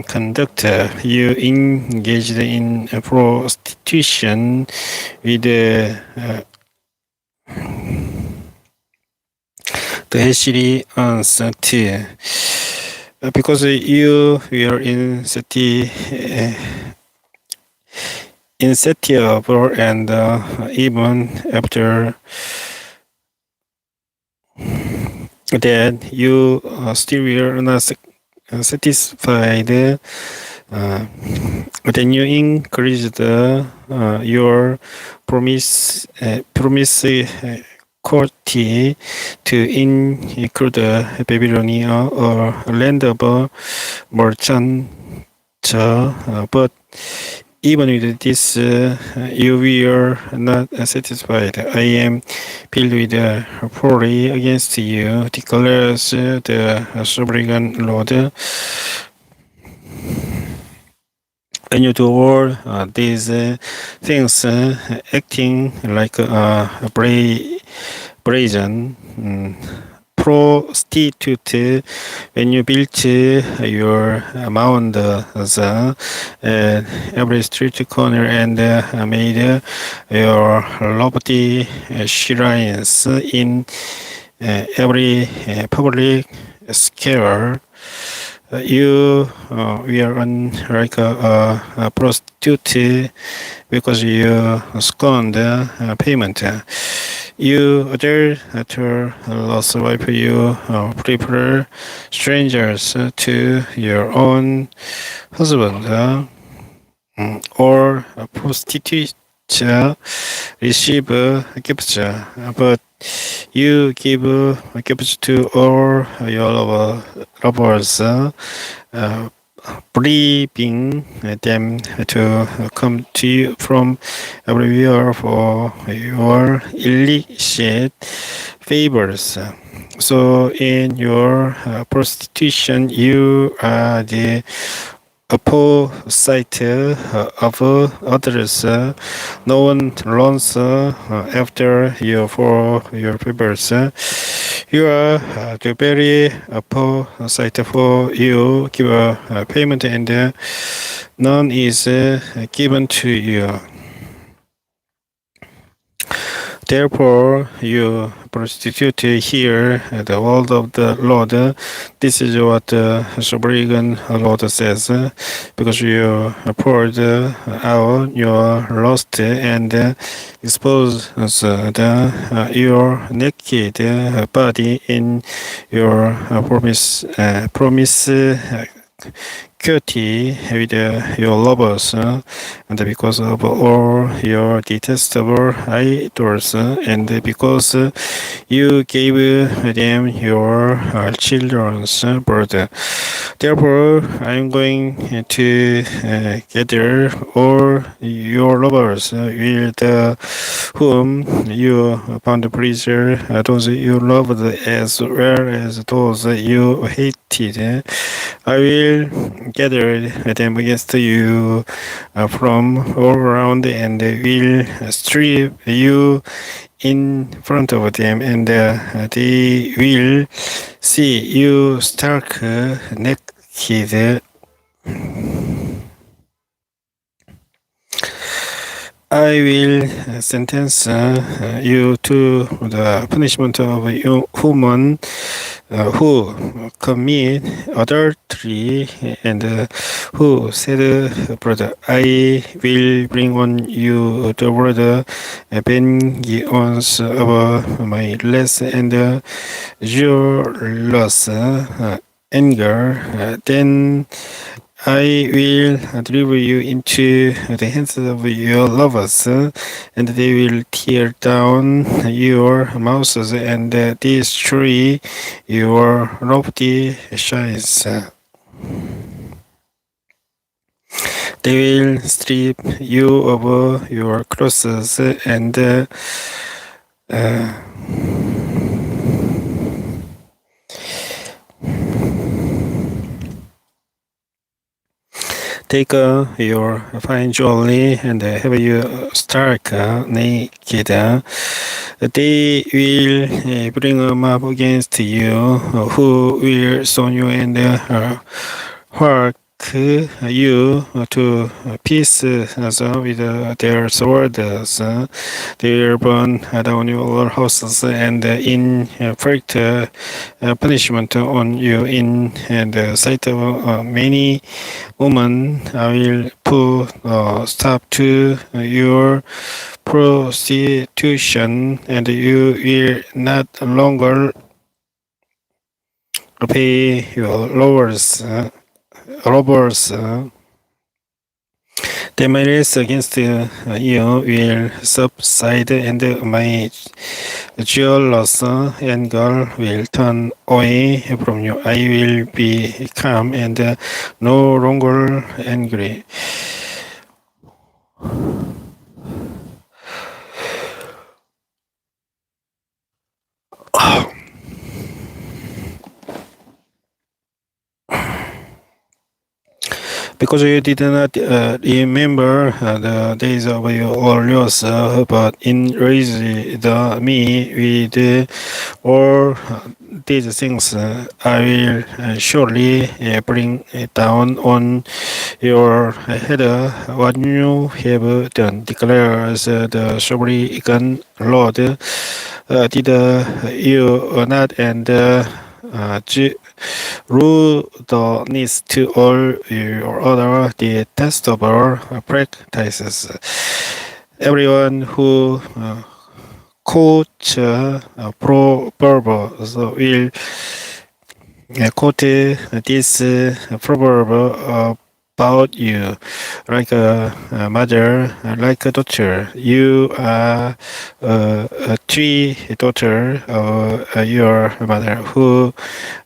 conduct. You engaged in prostitution with the hashly answer too. Because you were insatiable and even after that you still were not satisfied. Then you increased your promiscuity to include Babylonia, or land of merchants. But even with this, you were not satisfied. I am filled with fury against you, declares the sovereign Lord. When you do all these things, acting like a brazen prostitute, when you built your mounds every street corner and made your lofty shrines in every public square, you were like a prostitute because you scorned payment. You adulterous wife, you prefer strangers to your own husband, or prostitutes receive gifts, but you give gifts to all your lovers, bribing them to come to you from everywhere for your illicit favors. So in your prostitution, you are the opposite of others. No one runs after you for your favors. You are the very poor site for you give a payment and none is given to you. Therefore, you prostitute hear the word of the Lord. This is what the sovereign Lord says, because you poured out your lust and exposed your naked body in your promise cutie with your lovers, and because of all your detestable idols, and because you gave them your children's blood. Therefore, I am going to gather all your lovers with whom you found pleasure, those you loved as well as those you hated. I will gather them against you from all around and will strip you in front of them, and they will see you stark naked. I will sentence you to the punishment of human who commit adultery and who said, brother, I will bring on you the word vengeance of my less and jealous anger. Then I will deliver you into the hands of your lovers, and they will tear down your mouths and destroy your lofty shines. They will strip you of your clothes and take your fine jewelry and have you stark naked. They will bring them up against you, who will stone you and hark you to pieces with their swords. They will burn down your houses and inflict punishment on you in the sight of many women. I will put a stop to your prostitution, and you will not longer pay your robbers. The my race against you will subside, and my jealous anger will turn away from you. I will be calm and no longer angry. Because you did not remember the days of your earliers, but enraged me with all these things, I will surely bring down on your head what you have done, declares the sovereign Lord. Did you not and rudeness to all your other detestable practices? Everyone who quotes proverbs will quote this proverb about you, like a mother, like a daughter. You are a tree daughter of your mother, who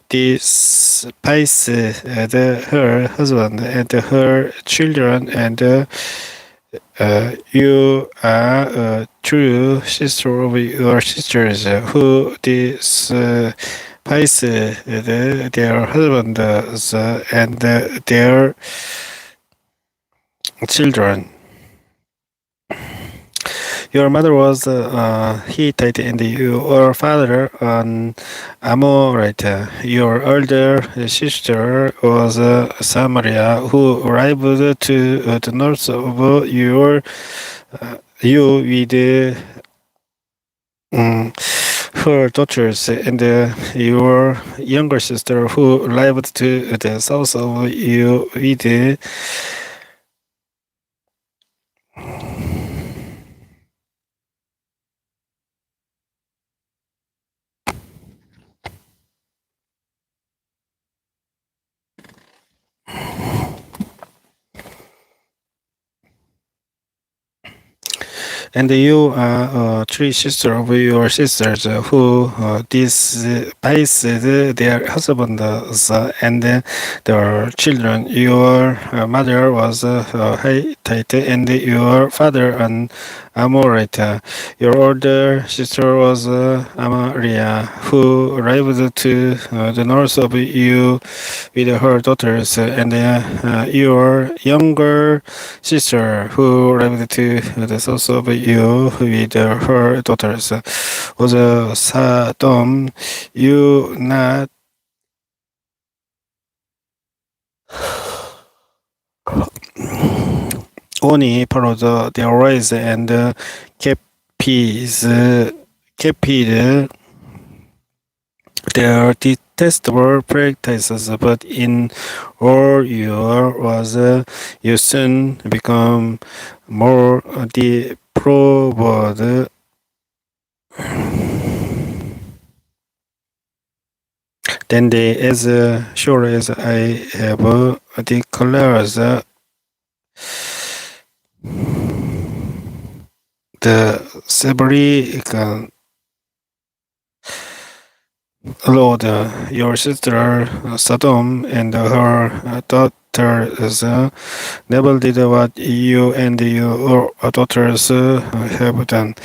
despises her husband and her children, and you are a true sister of your sisters, who despises their husbands and their children. Your mother was Hittite and your father an Amorite. Your elder sister was Samaria, who arrived to the north of you with her daughters, and your younger sister, who lived to the south of you with and you are three sisters of your sisters who despised their husbands and their children. Your mother was Hittite and your father an Amorite. Your older sister was Amaria, who arrived to the north of you with her daughters, and your younger sister, who arrived to the south of you with her daughters, was Sodom. You not only followed their ways and kept their detestable practices, but in all your was you soon become more depraved than they, as sure as I have declared the severely Lord, your sister Sodom and her daughters never did what you and your daughters have done.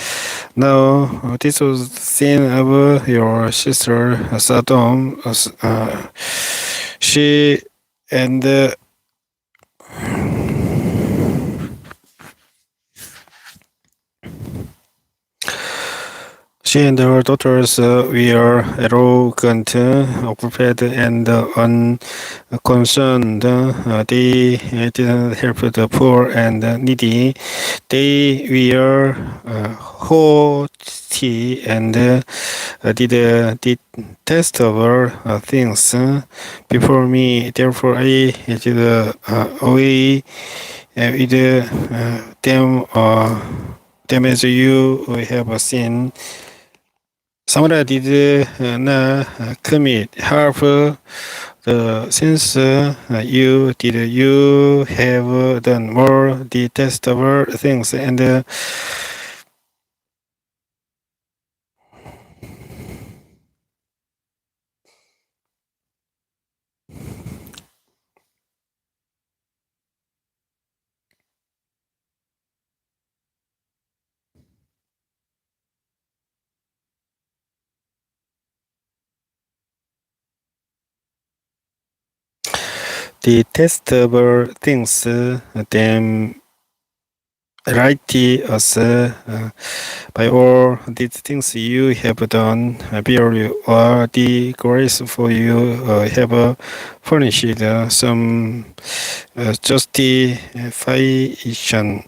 Now, this was the sin of your sister Sodom. She and She and her daughters were arrogant, occupied, and unconcerned. They didn't help the poor and needy. They were haughty and did detestable things before me. Therefore, I did away with them as you have seen. Samara did not commit half the sins you did. You have done more detestable things, and detestable things them righteous by all these things you have done, barely or the grace for you have furnished some justification.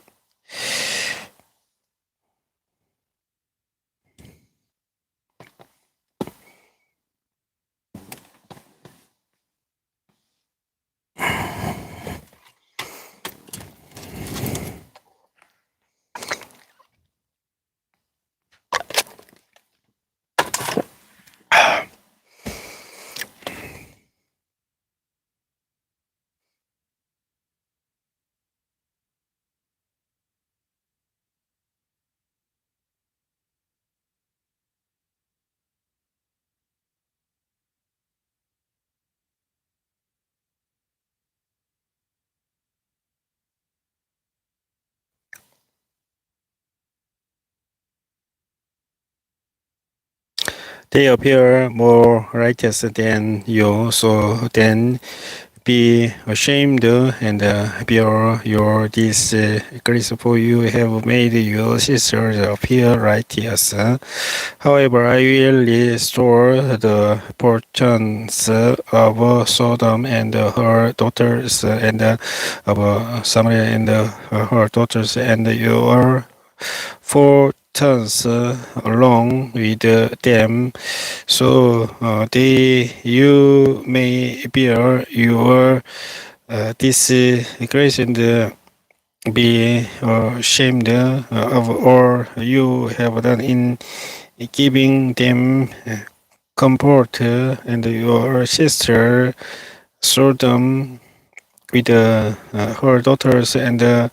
They appear more righteous than you, so then be ashamed and bear your disgrace, for you have made your sisters appear righteous. However, I will restore the fortunes of Sodom and her daughters, and of Samaria and her daughters, and your fortunes along with them, so you may bear your disgrace and be ashamed of all you have done in giving them comfort, and your sister Sodom with her daughters, and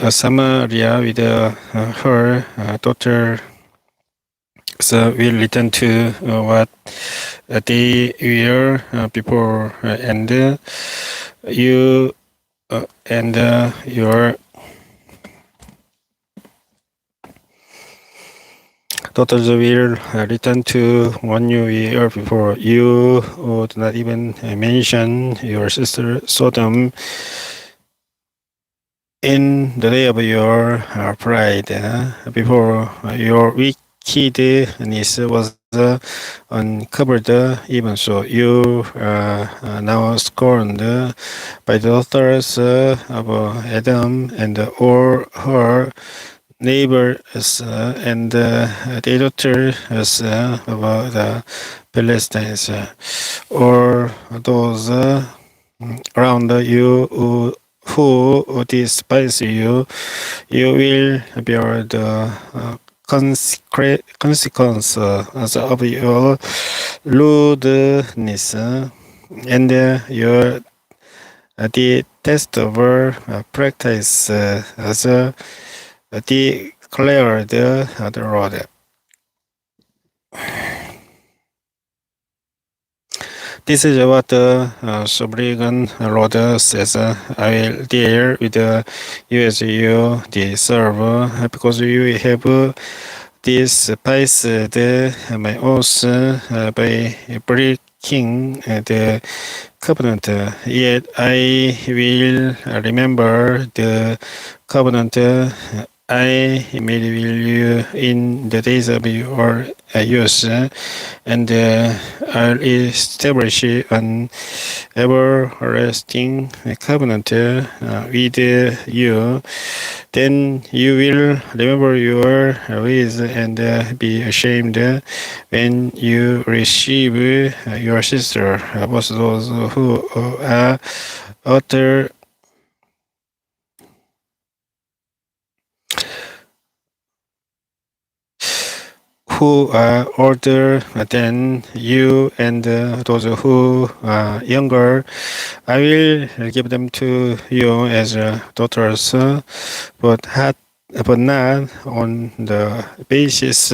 Samaria with her daughter will return to what they were before, and you and your daughters will return to one you were before. You do not even mention your sister Sodom in the day of your pride, before your wickedness was uncovered. Even so, you are now scorned by the daughters of Adam and all her neighbors, and the daughters of the Philistines, or those around you who despise you. You will bear the consequence of your lewdness, and your detestable practice, as declared the Lord. This is what the sovereign Lord says. I will deal with you as you deserve, because you have despised my oath by breaking the covenant. Yet I will remember the covenant I made with you in the days of your youth, and I'll establish an everlasting covenant with you. Then you will remember your ways and be ashamed when you receive your sister, both those who are utter who are older than you, and those who are younger. I will give them to you as daughters, but not on the basis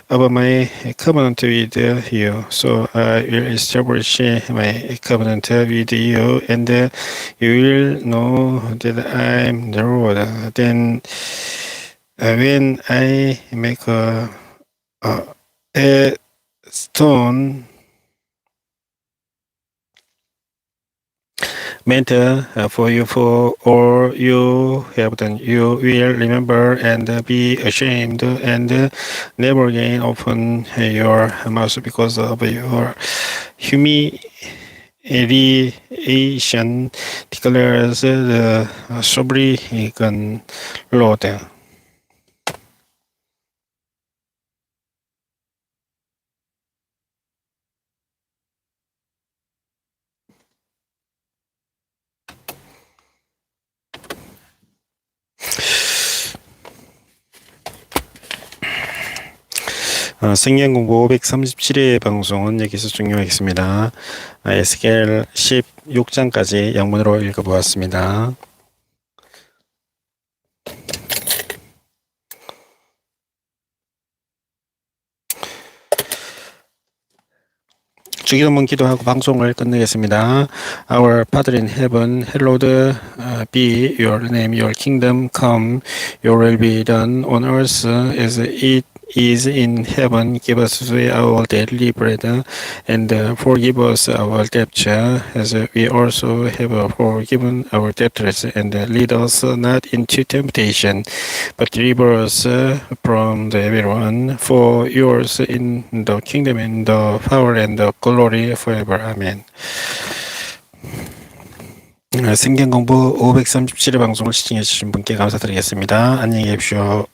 of my covenant with you. So I will establish my covenant with you, and you will know that I am the Lord. Then when I make a stone matter for you, for all you have done, you will remember and be ashamed, and never again open your mouth because of your humiliation, declares the sovereign Lord. 성경공부 537회 방송은 여기서 종료하겠습니다. 에스겔 16장까지 영문으로 읽어보았습니다. 주기도 한번 기도하고 방송을 끝내겠습니다. Our Father in heaven, hallowed be your name, your kingdom come, your will be done on earth as it is in heaven, give us today our daily bread, and forgive us our debts, as we also have forgiven our debtors, and lead us not into temptation, but deliver us from the evil one. For yours in the kingdom and the power and the glory forever. Amen. 성경공부 537회 방송을 시청해 주신 분께 감사드리겠습니다. 안녕히 계십시오.